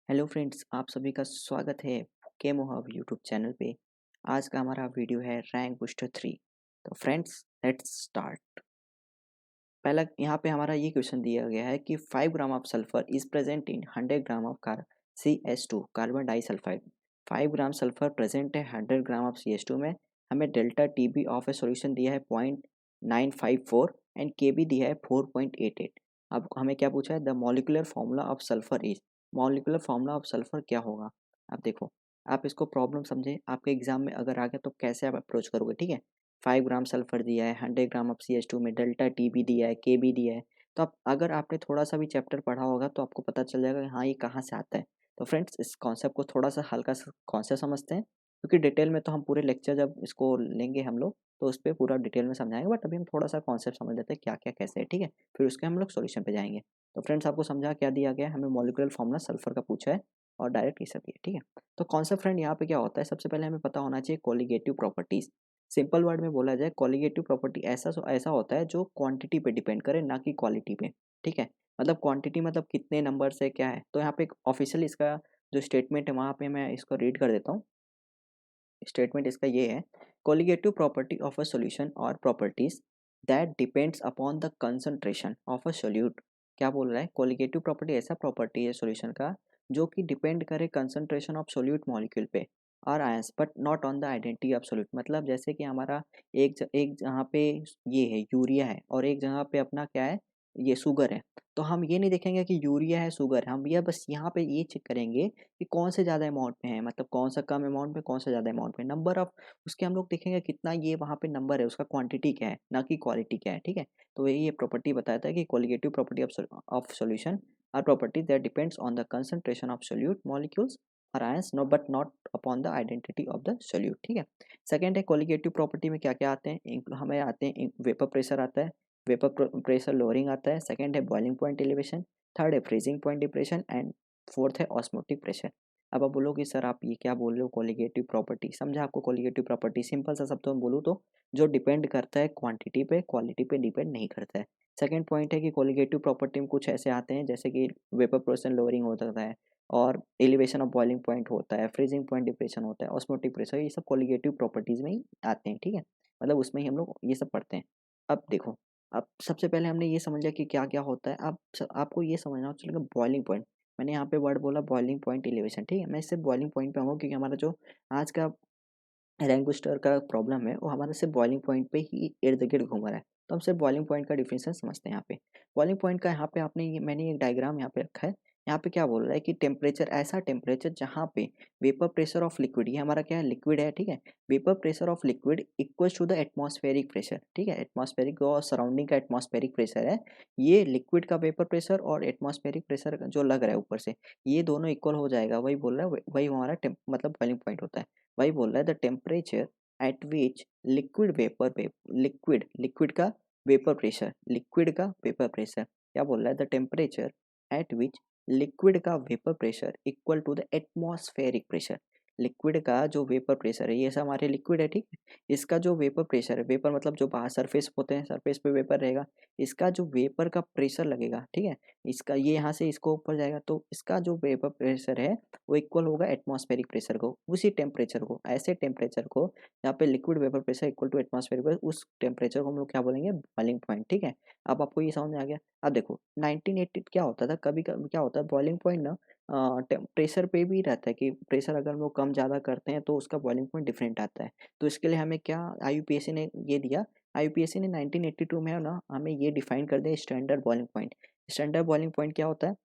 Hello friends, आप सभी का स्वागत है के मोहब यूट्यूब चैनल पे। आज का हमारा वीडियो है रैंक बूस्टर 3। तो फ्रेंड्स, लेट्स स्टार्ट। पहला यहाँ पे हमारा ये क्वेश्चन दिया गया है कि 5 gram of sulphur is present in 100 gram of CH2 carbon disulphide. 5 gram sulphur present है 100 ग्राम ऑफ CH2 में। हमें delta TB of A solution दिया है 0.954 एंड केबी दिया है 4.88। अब हमें क्या पूछा है, the molecular formula of sulphur is. Molecular formula of sulphur क्या होगा। आप देखो, आप इसको प्रॉब्लम समझे, आपके एग्जाम में अगर आ गया तो कैसे आप अप्रोच करोगे। ठीक है, 5 ग्राम सल्फर दिया है, 100 ग्राम ऑफ CH2 में डेल्टा टीबी दिया है, केबी दिया है। तो आप अगर आपने थोड़ा सा भी चैप्टर पढ़ा होगा तो आपको पता चल जाएगा कि हाँ, ये कहाँ से आता है। तो फ्रेंड्स, इस कॉन्सेप्ट को थोड़ा सा हल्का सा कॉन्सेप्ट समझते हैं, क्योंकि डिटेल में तो हम पूरे लेक्चर जब इसको लेंगे हम लोग तो उस पर पूरा डिटेल में समझाएंगे, बट अभी हम थोड़ा सा कॉन्सेप्ट समझ लेते हैं क्या क्या कैसे है। ठीक है, फिर उसके हम लोग सॉल्यूशन पे जाएंगे। तो फ्रेंड्स, आपको समझा क्या दिया गया है, हमें मॉलिक्यूलर फॉर्मूला सल्फर का पूछा है और डायरेक्ट ये सब दिया। ठीक है, तो कॉन्सेप्ट फ्रेंड यहाँ पे क्या होता है, सबसे पहले हमें पता होना चाहिए कोलिगेटिव प्रॉपर्टीज। सिंपल वर्ड में बोला जाए, कोलिगेटिव प्रॉपर्टी ऐसा ऐसा होता है जो क्वांटिटी पे डिपेंड करे, ना कि क्वालिटी पे। ठीक है, मतलब क्वांटिटी मतलब कितने नंबर से क्या है। तो यहाँ पे ऑफिशियल इसका जो स्टेटमेंट है वहाँ पे मैं इसको रीड कर देता हूँ। स्टेटमेंट इसका ये है, colligative property of a solution और properties that depends upon the concentration of a solute. क्या बोल रहा है, कोलिगेटिव प्रॉपर्टी ऐसा प्रॉपर्टी है सॉल्यूशन का जो कि डिपेंड करे कंसंट्रेशन ऑफ सोल्यूट मॉलिक्यूल पे और ions, but not on the identity of solute. मतलब जैसे कि हमारा एक जहाँ पे ये है यूरिया है और एक जगह पे अपना क्या है, ये शुगर है। तो हम ये नहीं देखेंगे कि यूरिया है शुगर है, हम ये बस यहाँ पे ये चेक करेंगे कि कौन से ज़्यादा अमाउंट में है, मतलब कौन सा कम अमाउंट में, कौन सा ज़्यादा अमाउंट में। नंबर ऑफ उसके हम लोग देखेंगे कितना ये वहाँ पे नंबर है, उसका क्वांटिटी क्या है, ना कि क्वालिटी क्या है। ठीक है, तो ये प्रॉपर्टी बताता है कि colligative property of solution are property that depends on the concentration of solute molecules और ions, no but not upon the identity of the solute. ठीक है, सेकेंड है कोलिगेटिव प्रॉपर्टी में क्या क्या आते हैं, हमें आते हैं वेपर प्रेशर आता है, वेपर प्रेशर लोअरिंग आता है। सेकेंड है बॉइलिंग पॉइंट एलिवेशन। थर्ड है freezing point depression and fourth है ऑस्मोटिक प्रेशर। अब आप बोलोगे सर आप ये क्या बोल रहे हो, कोलिगेटिव प्रॉपर्टी समझा आपको। कोलिगेटिव प्रॉपर्टी सिंपल सा शब्दों में बोलूँ तो जो डिपेंड करता है क्वांटिटी पे, क्वालिटी पे डिपेंड नहीं करता है। सेकंड पॉइंट है कि कोलिगेटिव प्रॉपर्टी में कुछ ऐसे आते हैं जैसे कि वेपर प्रेशर लोअरिंग होता है और एलिवेशन ऑफ बॉइलिंग पॉइंट होता है, फ्रीजिंग पॉइंट डिप्रेशन होता है, ऑस्मोटिक प्रेशर, ये सब कोलिगेटिव प्रॉपर्टीज में ही आते हैं। ठीक है, मतलब उसमें ही हम लोग ये सब पढ़ते हैं। अब देखो, अब सबसे पहले हमने ये समझ लिया कि क्या क्या होता है। अब आपको ये समझना चलेगा बॉइलिंग पॉइंट। मैंने यहाँ पे वर्ड बोला बॉइलिंग पॉइंट एलिवेशन। ठीक है, मैं इससे बॉइलिंग पॉइंट पे आऊँगा क्योंकि हमारा जो आज का रैंक बूस्टर का प्रॉब्लम है वो हमारे सिर्फ बॉइलिंग पॉइंट पे ही इर्द गिर्द घूम रहा है। तो हम सिर्फ बॉइलिंग पॉइंट का डिफिनेशन समझते हैं। यहाँ पे बॉइलिंग पॉइंट का यहाँ पे आपने मैंने एक डायग्राम यहाँ पे रखा है। यहाँ पे क्या बोल रहा है कि टेम्परेचर, ऐसा टेम्परेचर जहाँ पे वेपर प्रेशर ऑफ लिक्विड, ये हमारा क्या है, लिक्विड है। ठीक है, vapour pressure of liquid equal to the atmospheric pressure. ठीक है, एटमॉस्फेरिक और सराउंडिंग का एटमॉस्फेरिक प्रेशर है, ये लिक्विड का वेपर प्रेशर और एटमॉस्फेरिक प्रेशर जो लग रहा है ऊपर से, ये दोनों इक्वल हो जाएगा, वही बोल रहा है, वही हमारा मतलब बॉइलिंग पॉइंट होता है। वही बोल रहा है the temperature at which liquid का वेपर प्रेशर, लिक्विड का वेपर प्रेशर क्या बोल रहा है, the temperature at which liquid का vapour pressure equal to the atmospheric pressure. Liquid का जो वेपर प्रेशर है, ये सब हमारे लिक्विड है। ठीक है, इसका जो वेपर प्रेशर है, वेपर मतलब जो बाहर सरफेस होते हैं, सरफेस पे वेपर रहेगा, इसका जो वेपर का प्रेशर लगेगा, ठीक है, इसका ये यहाँ से इसको ऊपर जाएगा तो इसका जो वेपर प्रेशर है वो इक्वल होगा एटमॉस्फेरिक प्रेशर को। उसी टेम्परेचर को, ऐसे टेम्परेचर को यहाँ पे liquid vapour pressure equal to atmospheric pressure, उस टेम्परेचर को हम लोग क्या बोलेंगे, बॉइलिंग पॉइंट। ठीक है, अब आपको ये समझ में आ गया। अब देखो 1980 क्या होता था, कभी कभी क्या होता है बॉइलिंग पॉइंट ना प्रेशर पे भी रहता है कि प्रेशर अगर हम लोग कम ज़्यादा करते हैं तो उसका बॉइलिंग पॉइंट डिफरेंट आता है। तो इसके लिए हमें क्या IUPAC ने ये दिया, IUPAC ने 1982 में ना हमें ये डिफाइन कर दिया standard boiling point. Standard boiling point क्या होता है,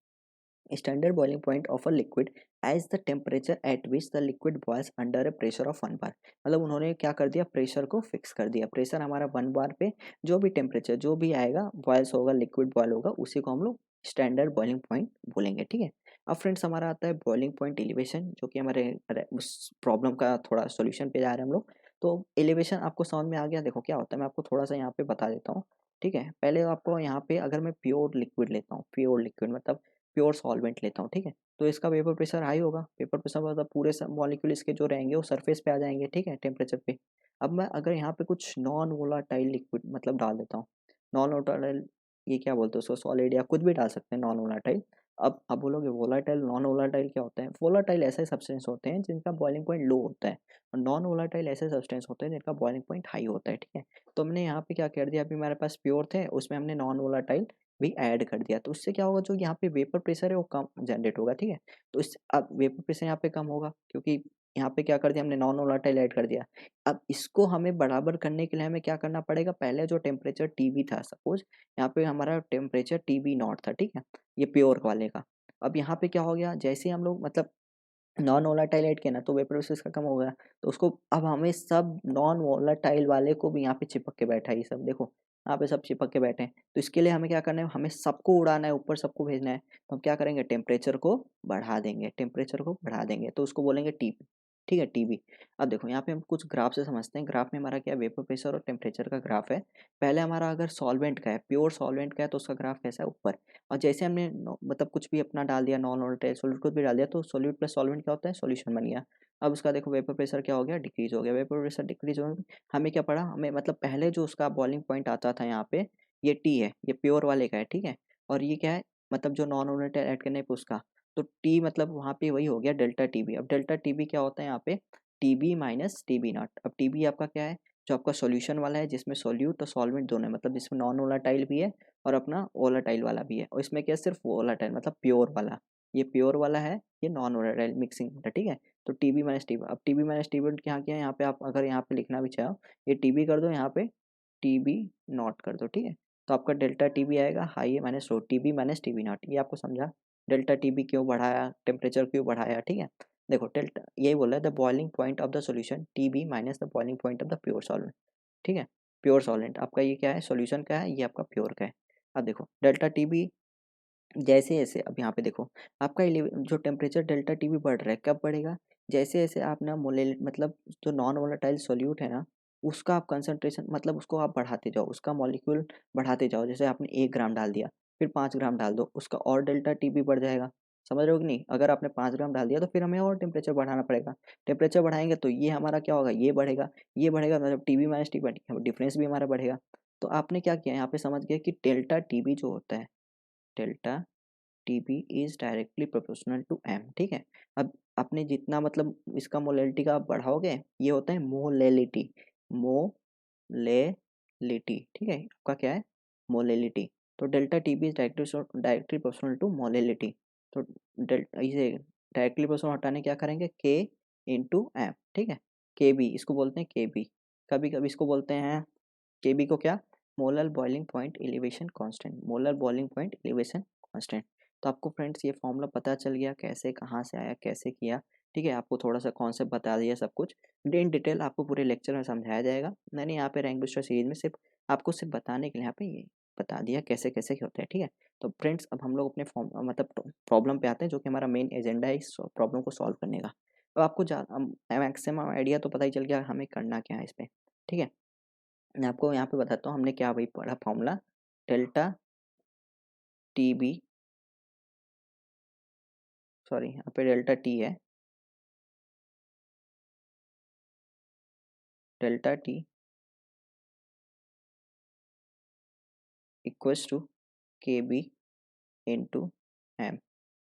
standard boiling point of a liquid as the temperature at which the liquid boils under a pressure of 1 bar। मतलब उन्होंने क्या कर दिया, प्रेशर को फिक्स कर दिया। प्रेशर हमारा 1 बार पे जो भी टेम्परेचर जो भी आएगा, बॉयल्स होगा, लिक्विड बॉयल होगा, उसी को हम लोग स्टैंडर्ड बॉइलिंग पॉइंट बोलेंगे। ठीक है, अब फ्रेंड्स हमारा आता है बॉइलिंग पॉइंट एलिवेशन, जो कि हमारे उस प्रॉब्लम का थोड़ा सोल्यूशन पे जा रहे हैं हम लोग। तो एलिवेशन आपको समझ में आ गया। देखो क्या होता है, मैं आपको थोड़ा सा यहाँ पे बता देता हूँ। ठीक है, पहले आपको यहाँ पे अगर मैं प्योर लिक्विड लेता हूँ, प्योर लिक्विड मतलब प्योर सॉल्वेंट लेता हूँ, ठीक है, तो इसका वेपर प्रेशर हाई होगा। वेपर प्रेशर मतलब पूरे मॉलिक्यूल इसके जो रहेंगे वो सरफेस पे आ जाएंगे। ठीक है, टेम्परेचर पे। अब मैं अगर यहाँ पे कुछ नॉन वोलाटाइल लिक्विड मतलब डाल देता हूँ, नॉन वोलाटाइल, ये क्या बोलते हैं उसको, सॉलिड या कुछ भी डाल सकते हैं नॉन वोलाटाइल। अब बोलोगे वोलाटाइल नॉन वोलाटाइल क्या होता है? वोलाटाइल ऐसे सब्सटेंस होते हैं जिनका बॉइलिंग पॉइंट लो होता है, और नॉन वोलाटाइल ऐसे सब्सटेंस होते हैं जिनका बॉइलिंग पॉइंट हाई होता है, ठीक है। तो हमने यहाँ पे क्या कर दिया, अभी हमारे पास प्योर थे, उसमें हमने नॉन वोलाटाइल भी ऐड कर दिया, तो उससे क्या होगा, जो यहाँ पे वेपर प्रेशर है वो कम जनरेट होगा, ठीक है। तो इस अब वेपर प्रेशर यहाँ पे कम होगा, क्योंकि यहाँ पे क्या कर दिया हमने, नॉन वोलाटाइल ऐड कर दिया। अब इसको हमें बराबर करने के लिए हमें क्या करना पड़ेगा, पहले जो टेम्परेचर टीबी था, सपोज यहाँ पे हमारा टेम्परेचर टीबी नॉट था, ठीक है, ये प्योर वाले का। अब यहाँ पे क्या हो गया, जैसे ही हम लोग मतलब नॉन वोलाटाइल ऐड किया ना, तो वेपर प्रेशर कम हो गया, तो उसको अब हमें सब नॉन वोलाटाइल वाले को भी यहाँ पे चिपक के बैठा है, ये सब देखो यहाँ पे सब चिपक के बैठे हैं। तो इसके लिए हमें क्या करना है, हमें सबको उड़ाना है, ऊपर सबको भेजना है। तो हम क्या करेंगे, टेम्परेचर को बढ़ा देंगे, टेम्परेचर को बढ़ा देंगे, तो उसको बोलेंगे टीबी, ठीक है, टीबी। अब देखो यहाँ पे हम कुछ ग्राफ से समझते हैं। ग्राफ में हमारा क्या, वेपर प्रेशर और टेम्परेचर का ग्राफ है। पहले हमारा अगर सॉल्वेंट का है, प्योर सॉल्वेंट का है, तो उसका ग्राफ कैसा है, ऊपर। और जैसे हमने मतलब कुछ भी अपना डाल दिया, नॉन वोलेटाइल सॉल्यूट कुछ भी डाल दिया, तो सॉल्यूट प्लस सॉल्वेंट क्या होता है, सॉल्यूशन बन गया। अब उसका देखो वेपर प्रेशर क्या हो गया, डिक्रीज हो गया। वेपर प्रेशर डिक्रीज हो गया, हमें क्या पड़ा, हमें मतलब पहले जो उसका बॉइलिंग पॉइंट आता था यहाँ पे, ये टी है, ये प्योर वाले का है, ठीक है। और ये क्या है, मतलब जो नॉन वोलेटाइल ऐड करने पे उसका, तो टी मतलब वहाँ पे वही हो गया डेल्टा टीबी। अब डेल्टा टीबी क्या होता है यहाँ पे, टीबी माइनस टीबी नॉट। अब टीबी आपका क्या है, जो आपका सॉल्यूशन वाला है, जिसमें सोल्यूट और सॉल्वेंट दोनों है, मतलब जिसमें नॉन वोलाटाइल भी है और अपना वोलाटाइल वाला भी है। और इसमें क्या है, सिर्फ वोलाटाइल मतलब प्योर वाला, ये प्योर वाला है, ये नॉन वोलाटाइल मिक्सिंग वाला, ठीक है। तो टीबी माइनस टीबी, अब टीबी माइनस टीबी क्या किया है, यहाँ पे आप अगर यहाँ पे लिखना भी चाहो, ये टीबी कर दो, यहाँ पे टीबी नॉट कर दो, ठीक है। तो आपका डेल्टा टीबी आएगा हाई है minus low, TB minus TB naught, ये आपको समझा, डेल्टा टीबी क्यों बढ़ाया, टेम्परेचर क्यों बढ़ाया, ठीक है। देखो डेल्टा यही बोला है, the boiling point of the solution TB minus the boiling point of the pure solvent, ठीक है। प्योर सॉल्वेंट आपका ये क्या है, सॉल्यूशन का है, ये आपका प्योर का है। अब देखो डेल्टा टीबी जैसे जैसे, अब यहाँ पे देखो आपका जो टेम्परेचर डेल्टा टीबी बढ़ रहा है, कब बढ़ेगा, जैसे जैसे आप ना मोले मतलब जो नॉन वोलेटाइल सॉल्यूट है ना, उसका आप कंसंट्रेशन मतलब उसको आप बढ़ाते जाओ, उसका मॉलिक्यूल बढ़ाते जाओ। जैसे आपने 1 ग्राम डाल दिया, फिर 5 ग्राम डाल दो, उसका और डेल्टा टीबी बढ़ जाएगा। समझ रहे हो कि नहीं, अगर आपने 5 ग्राम डाल दिया तो फिर हमें और टेम्परेचर बढ़ाना पड़ेगा। टेम्परेचर बढ़ाएंगे तो ये हमारा क्या होगा, ये बढ़ेगा मतलब टीबी माइनस टीबी, डिफरेंस भी हमारा बढ़ेगा। तो आपने क्या किया यहाँ पे, समझ गए कि डेल्टा टीबी जो होता है, delta TB is directly proportional to m, ठीक है। अब आपने जितना मतलब इसका मोलेलिटी का आप बढ़ाओगे, ये होता है मोलेलिटी, मोलेलिटी, ठीक है, आपका क्या है, मोलेलिटी। तो delta TB is directly proportional to molality. तो डेल्टा इसे डायरेक्टली प्रोपोर्शनल हटाने क्या करेंगे, के इंटू एम, ठीक है। के बी इसको बोलते हैं, के बी कभी कभी इसको बोलते हैं, के बी को क्या, molar boiling point elevation constant, molar boiling point elevation constant. तो आपको फ्रेंड्स ये फॉर्मूला पता चल गया, कैसे कहाँ से आया, कैसे किया, ठीक है। आपको थोड़ा सा कॉन्सेप्ट बता दिया, सब कुछ इन डिटेल आपको पूरे लेक्चर में समझाया जाएगा। मैंने यहाँ पे रैंक बूस्टर सीरीज में सिर्फ आपको सिर्फ बताने के लिए यहाँ पे ये बता दिया कैसे कैसे होता है, ठीक है। तो फ्रेंड्स अब हम लोग अपने फॉर्म मतलब प्रॉब्लम पे आते हैं, जो कि हमारा मेन एजेंडा है इस प्रॉब्लम को सॉल्व करने का। तो आपको मैक्सिमम आइडिया तो पता ही चल गया हमें करना क्या है इस पर, ठीक है। मैं आपको यहाँ पे बताता हूँ हमने क्या भाई पढ़ा formula, delta T B, sorry यहाँ पे डेल्टा टी है, delta T equals to K B into m,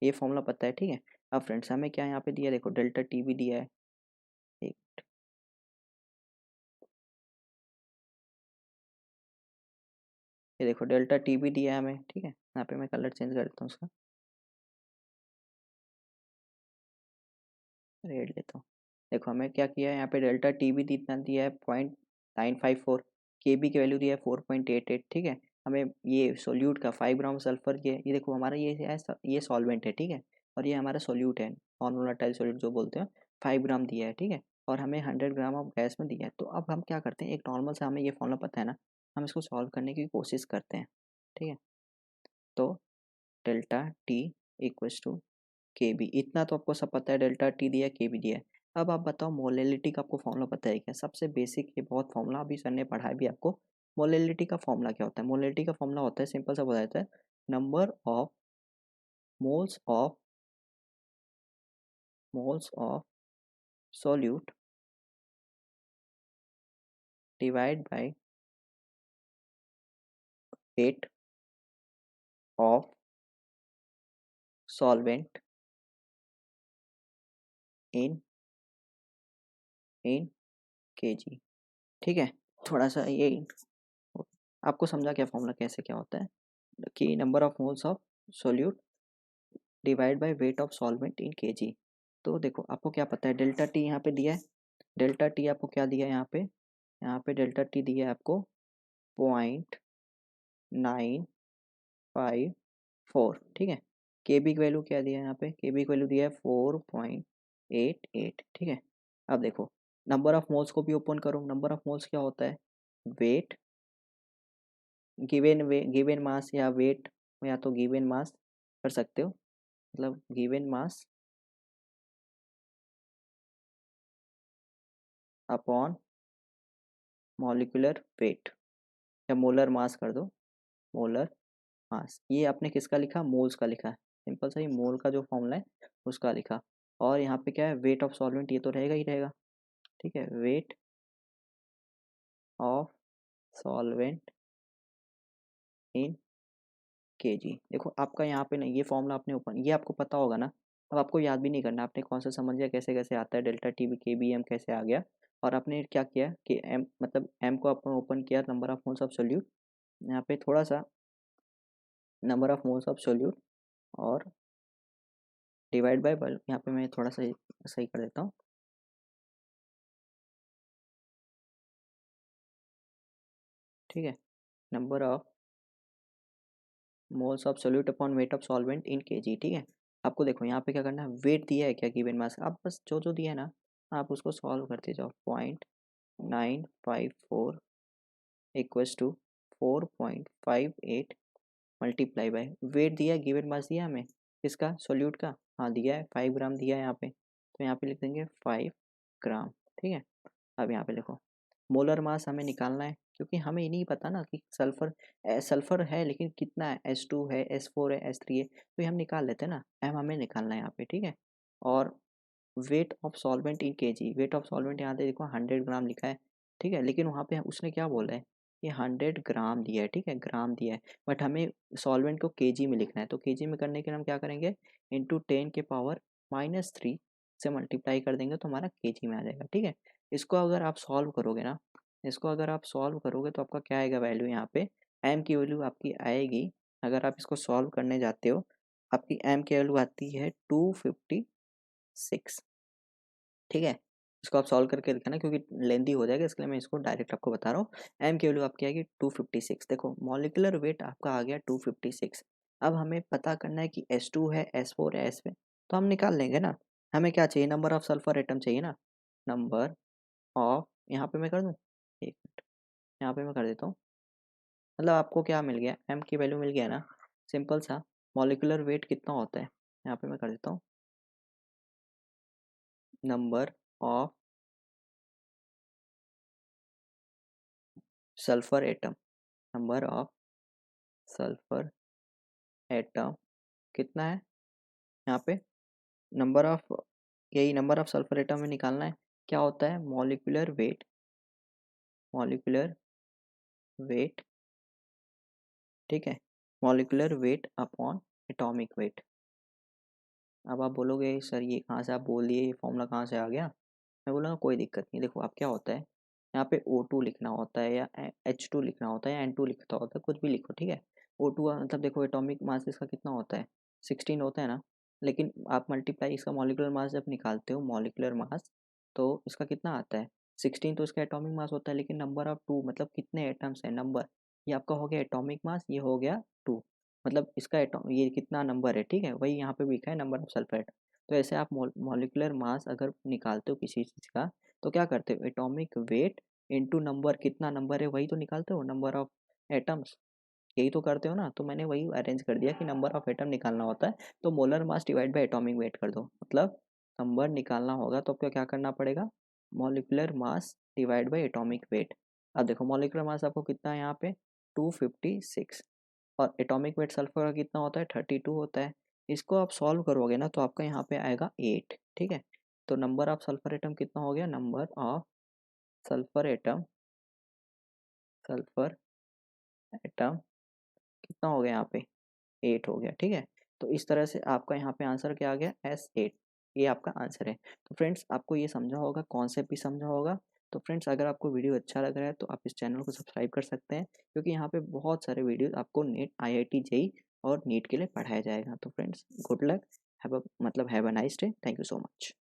ये फॉर्मूला पता है, ठीक है। अब फ्रेंड्स हमें क्या यहाँ पे दिया, देखो डेल्टा टी भी दिया है, एक ये देखो डेल्टा टी भी दिया है हमें, ठीक है। यहाँ पे मैं कलर चेंज कर देता हूँ उसका, रेड लेता हूँ। देखो हमें क्या किया है, यहाँ पे डेल्टा टी भी इतना दिया है 0.954, के बी की वैल्यू दिया है 4.88, ठीक है। हमें ये सोल्यूट का 5 ग्राम सल्फर, ये देखो हमारा ये है, ये सॉल्वेंट है, ठीक है। और ये हमारा सोल्यूट है, नॉन वोलेटाइल सोल्यूट जो बोलते हैं, 5 ग्राम दिया है, ठीक है। और हमें 100 ग्राम ऑफ गैस में दिया है। तो अब हम क्या करते हैं, एक नॉर्मल से हमें ये फॉर्मूला पता है ना, हम इसको सॉल्व करने की कोशिश करते हैं, ठीक है। तो delta T equals to K B, इतना तो आपको सब पता है, डेल्टा टी दिया है, के बी दिया है। अब आप बताओ मोलेलिटी का आपको फॉर्मूला पता है क्या, सबसे बेसिक ये बहुत फॉर्मूला अभी सर ने पढ़ाया भी आपको। मोलेलिटी का फॉर्मूला क्या होता है, मोलेलिटी का फॉर्मूला होता है, सिंपल सा बताया जाता है, number of moles of solute divide by weight of solvent in in KG. ठीक है, थोड़ा सा ये आपको समझा क्या फॉर्मूला कैसे क्या होता है कि number of moles of solute divide by weight of solvent in KG. तो देखो आपको क्या पता है, डेल्टा टी यहाँ पे दिया है, डेल्टा टी आपको क्या दिया है यहाँ पे डेल्टा टी दिया है आपको 0.954। ठीक है, के बी की वैल्यू क्या दिया है यहाँ पे, के बी की वैल्यू दिया है 4.88। ठीक है, अब देखो नंबर ऑफ मोल्स को भी ओपन करो। नंबर ऑफ मोल्स क्या होता है, वेट गिवन मास या वेट, या तो गिवन मास कर सकते हो, मतलब given mass upon molecular weight, या मोलर मास कर दो, मोलर मास। ये आपने किसका लिखा, मोल्स का लिखा है, सिंपल सा ही मोल का जो फॉर्मूला है उसका लिखा। और यहाँ पे क्या है, वेट ऑफ सॉल्वेंट, ये तो रहेगा ही रहेगा। ठीक है, weight of solvent in KG. देखो आपका यहाँ पे ना ये फॉर्मूला आपने ओपन, ये आपको पता होगा ना, अब आपको याद भी नहीं करना, आपने कौन सा समझ गया कैसे कैसे आता है, डेल्टा टी बी के बी एम कैसे आ गया। और आपने क्या किया कि एम मतलब एम को आपने ओपन किया, number of moles of solute, यहाँ पे थोड़ा सा number of moles of solute और डिवाइड बाय बल्ब, यहाँ पे मैं थोड़ा सा सही कर देता हूँ। ठीक है, number of moles of solute upon weight of solvent in KG. ठीक है, आपको देखो यहाँ पे क्या करना है, वेट दिया है क्या गिवन मास, आप बस जो जो दिया है ना आप उसको सॉल्व करते जाओ। 0.954 equals to 4.58 multiply by weight दिया है, गिवन मास दिया हमें किसका, सोल्यूट का, हाँ दिया है 5 ग्राम दिया है यहाँ पे, तो यहाँ पे लिख देंगे 5 ग्राम। ठीक है, अब यहाँ पे लिखो मोलर मास हमें निकालना है, क्योंकि हमें ये नहीं पता ना कि सल्फर सल्फर है लेकिन कितना है, H2 है, S4 है, S3 है, तो ये हम निकाल लेते हैं ना, एम हमें निकालना है यहाँ पे। ठीक है, और weight of solvent in KG, weight of solvent यहाँ पे देखो 100 ग्राम लिखा है। ठीक है, लेकिन वहाँ पे उसने क्या बोला है, ये 100 ग्राम दिया है। ठीक है, ग्राम दिया है, बट हमें सॉल्वेंट को केजी में लिखना है, तो केजी में करने के लिए हम क्या करेंगे, इंटू 10⁻³ से मल्टीप्लाई कर देंगे तो हमारा केजी में आ जाएगा। ठीक है, इसको अगर आप सॉल्व करोगे ना, इसको अगर आप सॉल्व करोगे तो आपका क्या आएगा वैल्यू, यहाँ पे एम की वैल्यू आपकी आएगी, अगर आप इसको सॉल्व करने जाते हो आपकी एम की वैल्यू आती है 256। ठीक है, इसको आप सॉल्व करके दिखाना क्योंकि लेंदी हो जाएगा, इसलिए मैं इसको डायरेक्ट आपको बता रहा हूँ। एम की वैल्यू आपकी आएगी 256। देखो मॉलिक्यूलर वेट आपका आ गया 256। अब हमें पता करना है कि S2 है, S4 है, S में तो हम निकाल लेंगे ना। हमें क्या चाहिए, नंबर ऑफ सल्फर एटम चाहिए ना, नंबर ऑफ, यहाँ पे मैं कर दूँ, एक मिनट यहाँ पे मैं कर देता हूँ, मतलब आपको क्या मिल गया, एम की वैल्यू मिल गया ना, सिंपल सा। मॉलिक्यूलर वेट कितना होता है, यहाँ पे मैं कर देता हूँ, number of sulphur atom, number of sulphur atom कितना है यहाँ पे, नंबर ऑफ, यही नंबर ऑफ सल्फर एटम में निकालना है। क्या होता है, मॉलिक्यूलर वेट, मॉलिक्यूलर वेट। ठीक है, molecular weight upon atomic weight. अब आप बोलोगे सर ये कहाँ से आप बोल दिए, ये फॉर्मूला कहाँ से आ गया। मैं बोलूँगा कोई दिक्कत नहीं, देखो आप क्या होता है, यहाँ पे O2 लिखना होता है या H2 लिखना होता है या N2 लिखता होता है, कुछ भी लिखो। ठीक है, O2 मतलब देखो एटॉमिक मास इसका कितना होता है, 16 होता है ना, लेकिन आप मल्टीप्लाई इसका मॉलिक्यूलर मास जब निकालते हो, मॉलिक्यूलर मास, तो इसका कितना आता है 16, तो इसका एटॉमिक मास होता है, लेकिन नंबर ऑफ 2 मतलब कितने एटम्स हैं, नंबर, ये आपका हो गया एटॉमिक मास, ये हो गया 2, मतलब इसका एटॉम ये कितना नंबर है। ठीक है, वही यहाँ पे भी लिखा है नंबर ऑफ सल्फर। तो ऐसे आप मॉलिक्यूलर मास अगर निकालते हो किसी चीज़ का, तो क्या करते हो, एटॉमिक वेट इनटू नंबर, कितना नंबर है वही तो निकालते हो, नंबर ऑफ एटम्स, यही तो करते हो ना। तो मैंने वही अरेंज कर दिया कि नंबर ऑफ एटम निकालना होता है तो molar mass divide by atomic weight कर दो, मतलब नंबर निकालना होगा तो आपको क्या करना पड़ेगा, molecular mass divide by atomic weight. अब देखो मॉलिक्यूलर मास आपको कितना है यहाँ पे 256, और एटॉमिक वेट सल्फर का कितना होता है 32 होता है। इसको आप सॉल्व करोगे ना तो आपका यहाँ पे आएगा 8। ठीक है, तो नंबर ऑफ सल्फर एटम कितना हो गया, number of sulphur atom, sulphur atom कितना हो गया यहाँ पे 8 हो गया। ठीक है, तो इस तरह से आपका यहाँ पे आंसर क्या आ गया, S8, ये आपका आंसर है। तो फ्रेंड्स आपको ये समझा होगा, कॉन्सेप्ट भी समझा होगा। तो फ्रेंड्स अगर आपको वीडियो अच्छा लग रहा है तो आप इस चैनल को सब्सक्राइब कर सकते हैं, क्योंकि यहाँ पे बहुत सारे वीडियोस आपको नीट, IIT जेई और नीट के लिए पढ़ाया जाएगा। तो friends good luck, have a nice day, thank you so much.